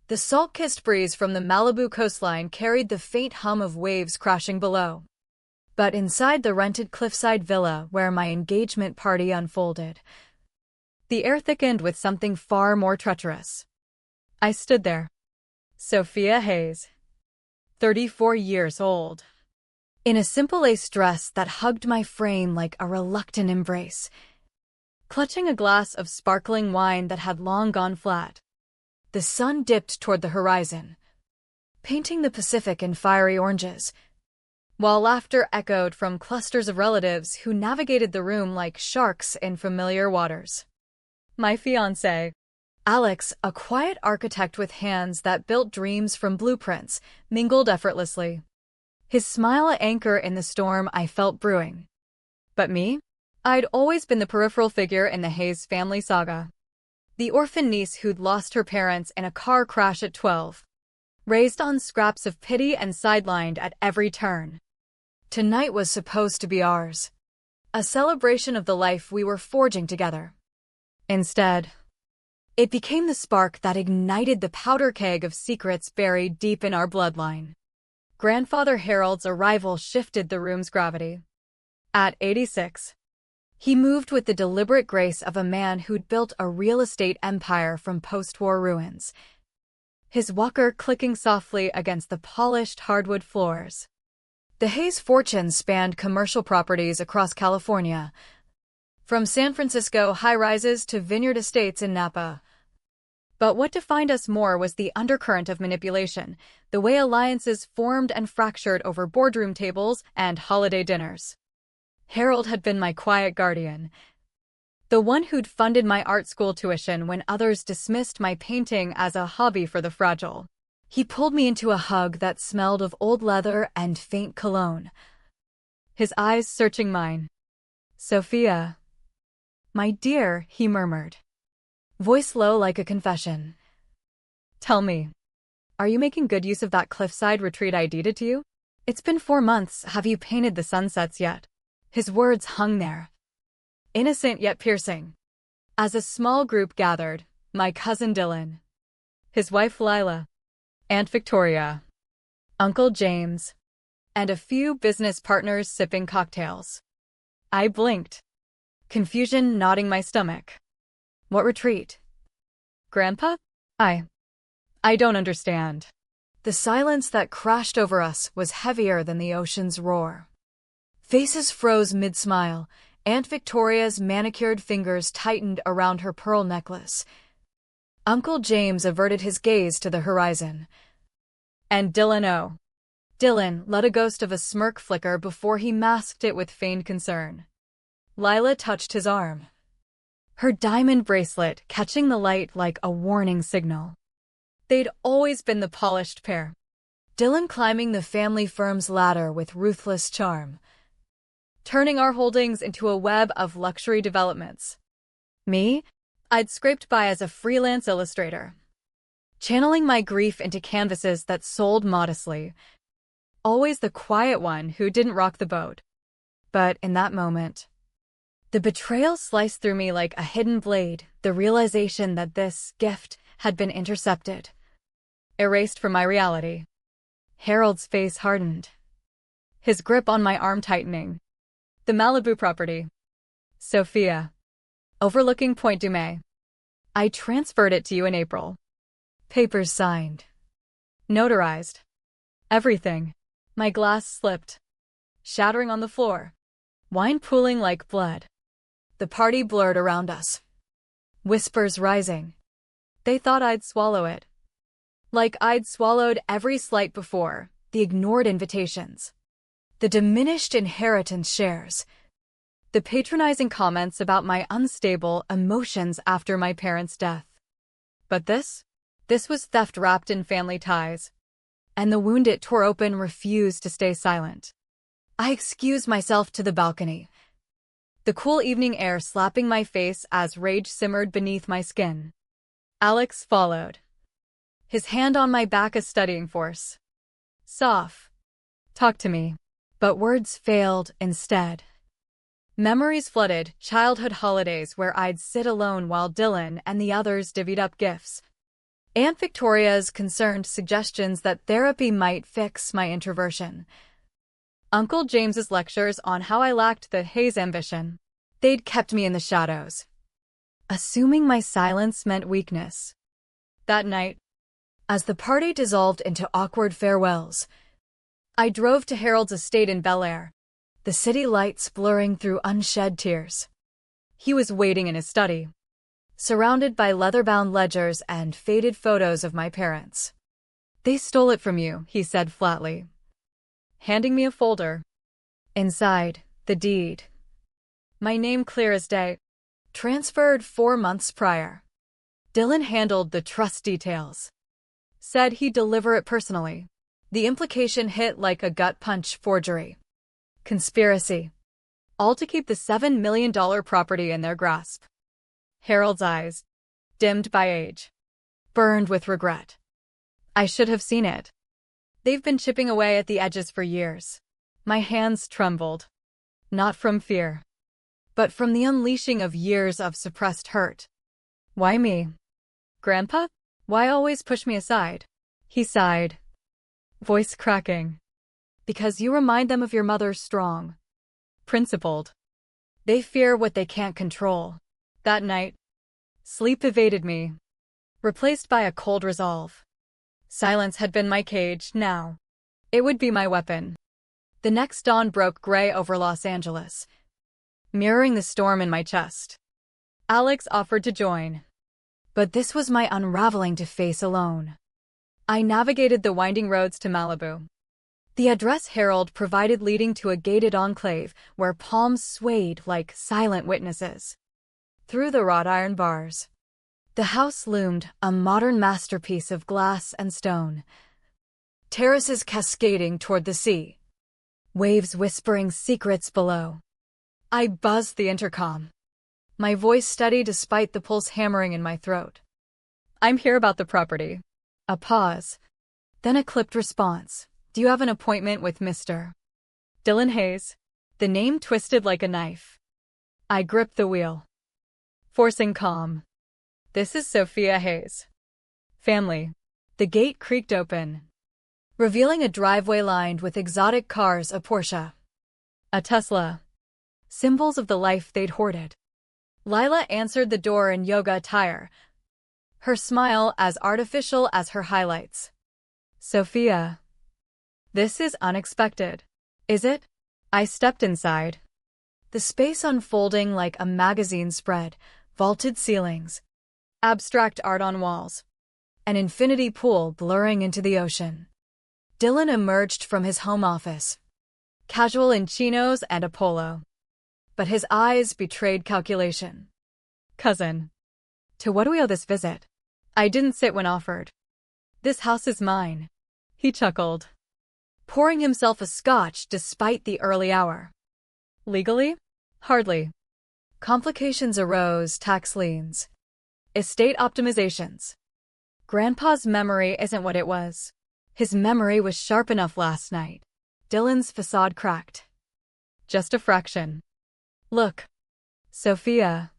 The salt-kissed breeze from the Malibu coastline carried the faint hum of waves crashing below. But inside the rented cliffside villa where my engagement party unfolded, the air thickened with something far more treacherous. I stood there, Sophia Hayes, 34 years old, in a simple lace dress that hugged my frame like a reluctant embrace, clutching a glass of sparkling wine that had long gone flat. The sun dipped toward the horizon, painting the Pacific in fiery oranges, while laughter echoed from clusters of relatives who navigated the room like sharks in familiar waters. My fiancé, Alex, a quiet architect with hands that built dreams from blueprints, mingled effortlessly. His smile an anchor in the storm I felt brewing. But me? I'd always been the peripheral figure in the Hayes family saga. The orphan niece who'd lost her parents in a car crash at 12. Raised on scraps of pity and sidelined at every turn. Tonight was supposed to be ours. A celebration of the life we were forging together. Instead, it became the spark that ignited the powder keg of secrets buried deep in our bloodline. Grandfather Harold's arrival shifted the room's gravity. At 86, he moved with the deliberate grace of a man who'd built a real estate empire from post-war ruins, his walker clicking softly against the polished hardwood floors. The Hayes fortune spanned commercial properties across California, from San Francisco high-rises to vineyard estates in Napa. But what defined us more was the undercurrent of manipulation, the way alliances formed and fractured over boardroom tables and holiday dinners. Harold had been my quiet guardian, the one who'd funded my art school tuition when others dismissed my painting as a hobby for the fragile. He pulled me into a hug that smelled of old leather and faint cologne, his eyes searching mine. "Sophia, my dear," he murmured, voice low like a confession. "Tell me, are you making good use of that cliffside retreat I deeded to you? It's been 4 months, have you painted the sunsets yet?" His words hung there, innocent yet piercing. As a small group gathered, my cousin Dylan, his wife Lila, Aunt Victoria, Uncle James, and a few business partners sipping cocktails, I blinked, confusion knotting my stomach. What retreat? Grandpa? I don't understand. The silence that crashed over us was heavier than the ocean's roar. Faces froze mid-smile. Aunt Victoria's manicured fingers tightened around her pearl necklace. Uncle James averted his gaze to the horizon. And Dylan let a ghost of a smirk flicker before he masked it with feigned concern. Lila touched his arm, her diamond bracelet catching the light like a warning signal. They'd always been the polished pair, Dylan climbing the family firm's ladder with ruthless charm, turning our holdings into a web of luxury developments. Me? I'd scraped by as a freelance illustrator, channeling my grief into canvases that sold modestly, always the quiet one who didn't rock the boat. But in that moment, the betrayal sliced through me like a hidden blade, the realization that this gift had been intercepted, erased from my reality. Harold's face hardened, his grip on my arm tightening. The Malibu property, Sophia, overlooking Point Dumais. I transferred it to you in April. Papers signed, notarized, everything. My glass slipped, shattering on the floor, wine pooling like blood. The party blurred around us, whispers rising. They thought I'd swallow it, like I'd swallowed every slight before, the ignored invitations, the diminished inheritance shares, the patronizing comments about my unstable emotions after my parents' death. But this was theft wrapped in family ties, and the wound it tore open refused to stay silent. I excused myself to the balcony, the cool evening air slapping my face as rage simmered beneath my skin. Alex followed, his hand on my back a steadying force. "Soph, talk to me." But words failed instead. Memories flooded, childhood holidays where I'd sit alone while Dylan and the others divvied up gifts. Aunt Victoria's concerned suggestions that therapy might fix my introversion. Uncle James's lectures on how I lacked the Hayes ambition. They'd kept me in the shadows, assuming my silence meant weakness. That night, as the party dissolved into awkward farewells, I drove to Harold's estate in Bel Air, the city lights blurring through unshed tears. He was waiting in his study, surrounded by leather-bound ledgers and faded photos of my parents. "They stole it from you," he said flatly, handing me a folder. Inside, the deed. My name clear as day. Transferred 4 months prior. Dylan handled the trust details. Said he'd deliver it personally. The implication hit like a gut punch. Forgery. Conspiracy. All to keep the $7 million property in their grasp. Harold's eyes, dimmed by age, burned with regret. I should have seen it. They've been chipping away at the edges for years. My hands trembled. Not from fear, but from the unleashing of years of suppressed hurt. Why me? Grandpa? Why always push me aside? He sighed, voice cracking. Because you remind them of your mother's strong, principled. They fear what they can't control. That night, sleep evaded me, replaced by a cold resolve. Silence had been my cage, now it would be my weapon. The next dawn broke gray over Los Angeles, mirroring the storm in my chest. Alex offered to join, but this was my unraveling to face alone. I navigated the winding roads to Malibu. The address Harold provided leading to a gated enclave where palms swayed like silent witnesses. Through the wrought iron bars, the house loomed, a modern masterpiece of glass and stone. Terraces cascading toward the sea, waves whispering secrets below. I buzzed the intercom, my voice steady despite the pulse hammering in my throat. "I'm here about the property." A pause, then a clipped response. "Do you have an appointment with Mr. Dylan Hayes?" The name twisted like a knife. I gripped the wheel, forcing calm. "This is Sophia Hayes. Family." The gate creaked open, revealing a driveway lined with exotic cars, a Porsche, a Tesla, symbols of the life they'd hoarded. Lila answered the door in yoga attire, her smile as artificial as her highlights. "Sophia, this is unexpected, is it?" I stepped inside, the space unfolding like a magazine spread, vaulted ceilings, abstract art on walls, an infinity pool blurring into the ocean. Dylan emerged from his home office, casual in chinos and a polo, but his eyes betrayed calculation. "Cousin, to what do we owe this visit?" I didn't sit when offered. "This house is mine," he chuckled, pouring himself a scotch despite the early hour. "Legally? Hardly. Complications arose, tax liens, estate optimizations. Grandpa's memory isn't what it was. His memory was sharp enough last night." Dylan's facade cracked. "Just a fraction. Look, Sophia,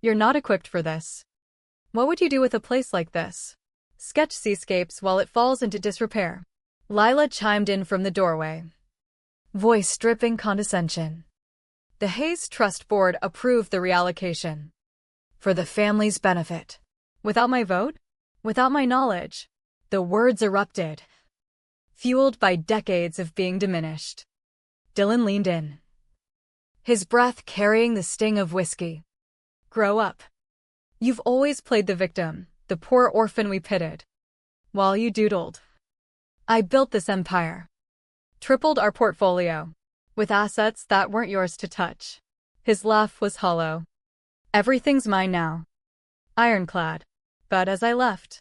you're not equipped for this. What would you do with a place like this? Sketch seascapes while it falls into disrepair." Lila chimed in from the doorway, voice dripping condescension. "The Hayes Trust Board approved the reallocation. For the family's benefit. Without my vote? Without my knowledge." The words erupted, fueled by decades of being diminished. Dylan leaned in, his breath carrying the sting of whiskey. "Grow up. You've always played the victim, the poor orphan we pitied. While you doodled. I built this empire. Tripled our portfolio, with assets that weren't yours to touch." His laugh was hollow. "Everything's mine now. Ironclad." But as I left,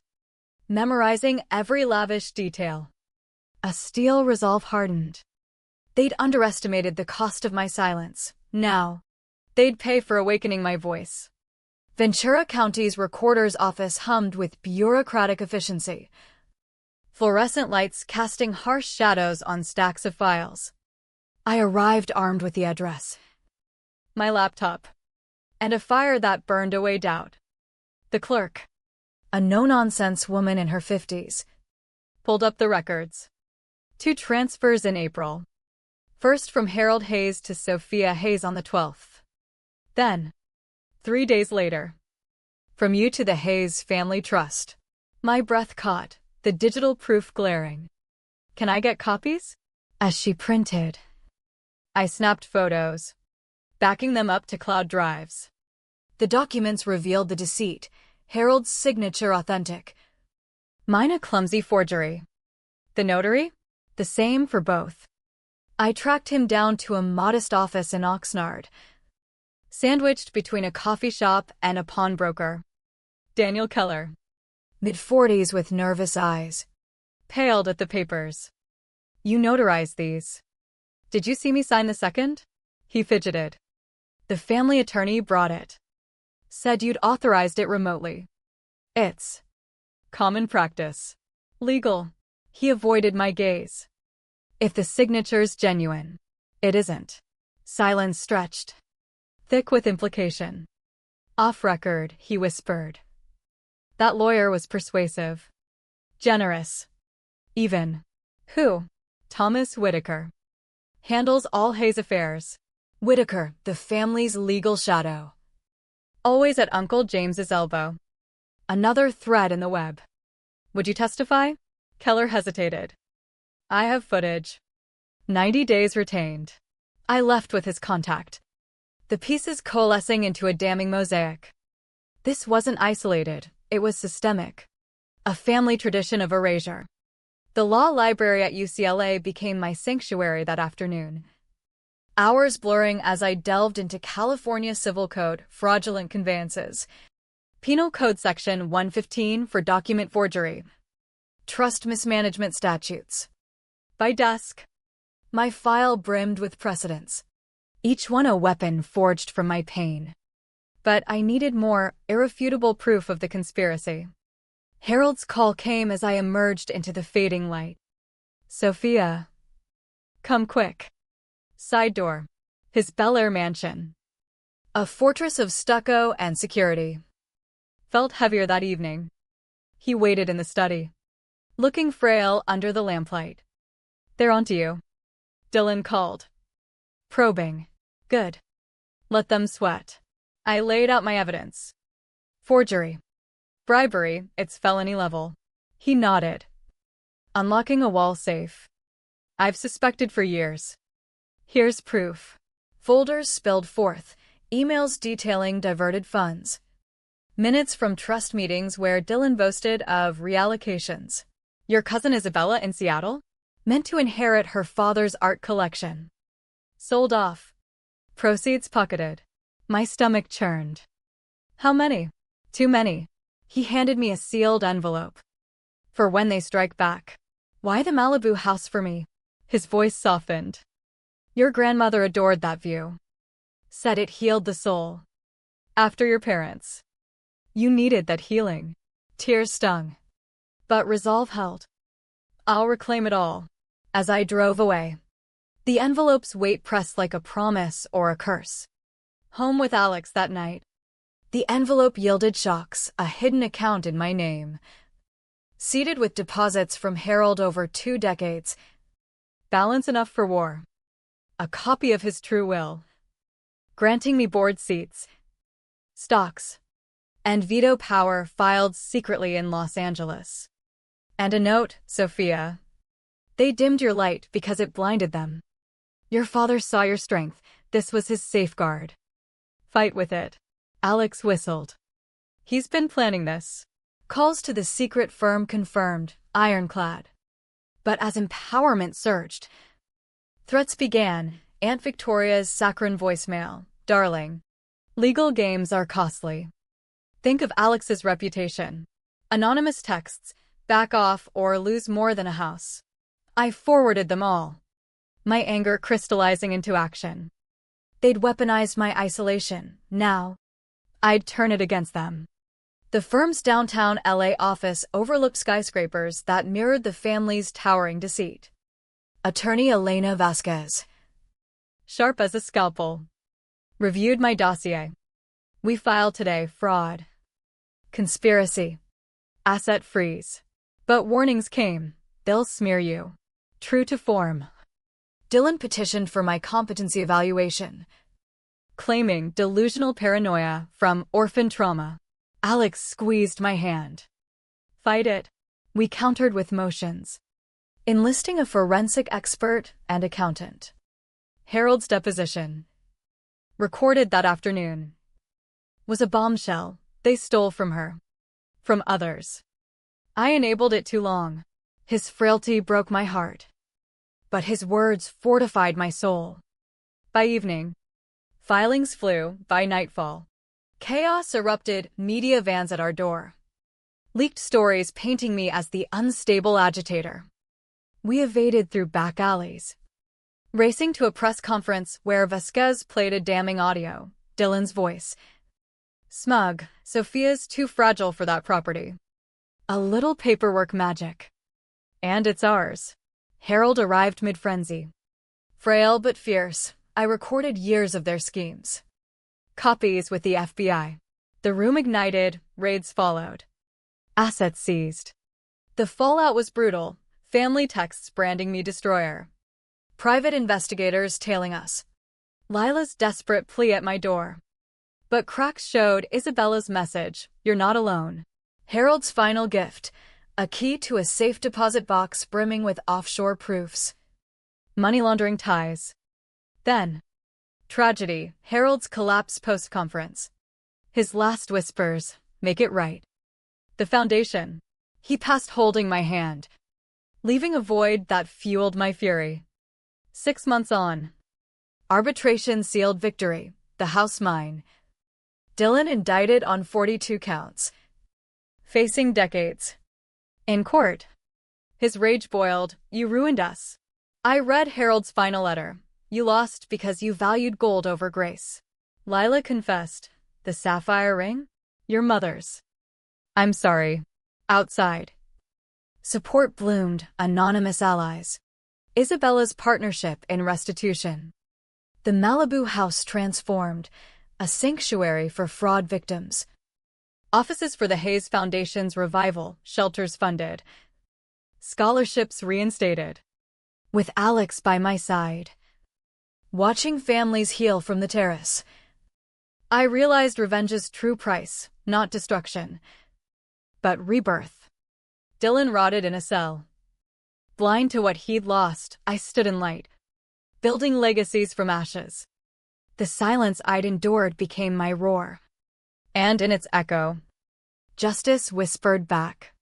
memorizing every lavish detail, a steel resolve hardened. They'd underestimated the cost of my silence. Now, they'd pay for awakening my voice. Ventura County's recorder's office hummed with bureaucratic efficiency, fluorescent lights casting harsh shadows on stacks of files. I arrived armed with the address, my laptop, and a fire that burned away doubt. The clerk, a no-nonsense woman in her 50s. Pulled up the records. 2 transfers in April. First from Harold Hayes to Sophia Hayes on the 12th. Then, 3 days later, from you to the Hayes Family Trust. My breath caught, the digital proof glaring. Can I get copies? As she printed. I snapped photos, backing them up to cloud drives. The documents revealed the deceit, Harold's signature authentic. Mine a clumsy forgery. The notary? The same for both. I tracked him down to a modest office in Oxnard, sandwiched between a coffee shop and a pawnbroker. Daniel Keller, mid-40s with nervous eyes, paled at the papers. You notarized these. Did you see me sign the second? He fidgeted. The family attorney brought it. Said you'd authorized it remotely. It's common practice. Legal. He avoided my gaze. If the signature's genuine, it isn't. Silence stretched, thick with implication. Off record, he whispered. That lawyer was persuasive. Generous. Even. Who? Thomas Whitaker. Handles all Hayes affairs. Whitaker, the family's legal shadow. Always at Uncle James's elbow. Another thread in the web. Would you testify? Keller hesitated. I have footage. 90 days retained. I left with his contact. The pieces coalescing into a damning mosaic. This wasn't isolated, it was systemic. A family tradition of erasure. The law library at UCLA became my sanctuary that afternoon. Hours blurring as I delved into California Civil Code, fraudulent conveyances. Penal Code Section 115 for document forgery. Trust mismanagement statutes. By dusk, my file brimmed with precedents, each one a weapon forged from my pain. But I needed more irrefutable proof of the conspiracy. Harold's call came as I emerged into the fading light. Sophia. Come quick. Side door. His Bel Air mansion. A fortress of stucco and security. Felt heavier that evening. He waited in the study, looking frail under the lamplight. They're onto you. Dylan called. Probing. Good. Let them sweat. I laid out my evidence. Forgery. Bribery, it's felony level. He nodded. Unlocking a wall safe. I've suspected for years. Here's proof. Folders spilled forth, emails detailing diverted funds. Minutes from trust meetings where Dylan boasted of reallocations. Your cousin Isabella in Seattle? Meant to inherit her father's art collection. Sold off. Proceeds pocketed. My stomach churned. How many? Too many. He handed me a sealed envelope. For when they strike back. Why the Malibu house for me? His voice softened. Your grandmother adored that view. Said it healed the soul. After your parents. You needed that healing. Tears stung. But resolve held. I'll reclaim it all. As I drove away, the envelope's weight pressed like a promise or a curse. Home with Alex that night. The envelope yielded shocks, a hidden account in my name. Seated with deposits from Harold over 2 decades. Balance enough for war. A copy of his true will. Granting me board seats, stocks, and veto power filed secretly in Los Angeles. And a note, Sophia. They dimmed your light because it blinded them. Your father saw your strength. This was his safeguard. Fight with it. Alex whistled. He's been planning this. Calls to the secret firm confirmed, ironclad. But as empowerment surged, threats began. Aunt Victoria's saccharine voicemail. Darling. Legal games are costly. Think of Alex's reputation. Anonymous texts. Back off or lose more than a house. I forwarded them all. My anger crystallizing into action. They'd weaponized my isolation. Now, I'd turn it against them. The firm's downtown LA office overlooked skyscrapers that mirrored the family's towering deceit. Attorney Elena Vasquez, sharp as a scalpel, reviewed my dossier. We filed today fraud, conspiracy, Asset freeze. But warnings came. They'll smear you. True to form. Dylan petitioned for my competency evaluation, claiming delusional paranoia from orphan trauma. Alex squeezed my hand. Fight it. We countered with motions, enlisting a forensic expert and accountant. Harold's deposition, recorded that afternoon, was a bombshell they stole from her, from others. I enabled it too long. His frailty broke my heart, but his words fortified my soul. By evening, filings flew. By nightfall, chaos erupted. Media vans at our door, leaked stories painting me as the unstable agitator. We evaded through back alleys, racing to a press conference where Vasquez played a damning audio. Dylan's voice. Smug, Sophia's too fragile for that property. A little paperwork magic. And it's ours. Harold arrived mid-frenzy. Frail but fierce, I recorded years of their schemes. Copies with the FBI. The room ignited, raids followed. Assets seized. The fallout was brutal. Family texts branding me destroyer. Private investigators tailing us. Lila's desperate plea at my door. But cracks showed Isabella's message, you're not alone. Harold's final gift, a key to a safe deposit box brimming with offshore proofs. Money laundering ties. Then, tragedy. Harold's collapse post-conference. His last whispers, make it right. The foundation. He passed holding my hand, leaving a void that fueled my fury. 6 months on. Arbitration sealed victory, the house mine. Dylan indicted on 42 counts, facing decades. In court, his rage boiled, you ruined us. I read Harold's final letter. You lost because you valued gold over grace. Lila confessed, the sapphire ring? Your mother's. I'm sorry. Outside. Support bloomed, anonymous allies. Isabella's partnership in restitution. The Malibu house transformed, a sanctuary for fraud victims. Offices for the Hayes Foundation's revival, shelters funded. Scholarships reinstated. With Alex by my side, watching families heal from the terrace, I realized revenge's true price, not destruction, but rebirth. Dylan rotted in a cell. Blind to what he'd lost, I stood in light, building legacies from ashes. The silence I'd endured became my roar. And in its echo, justice whispered back.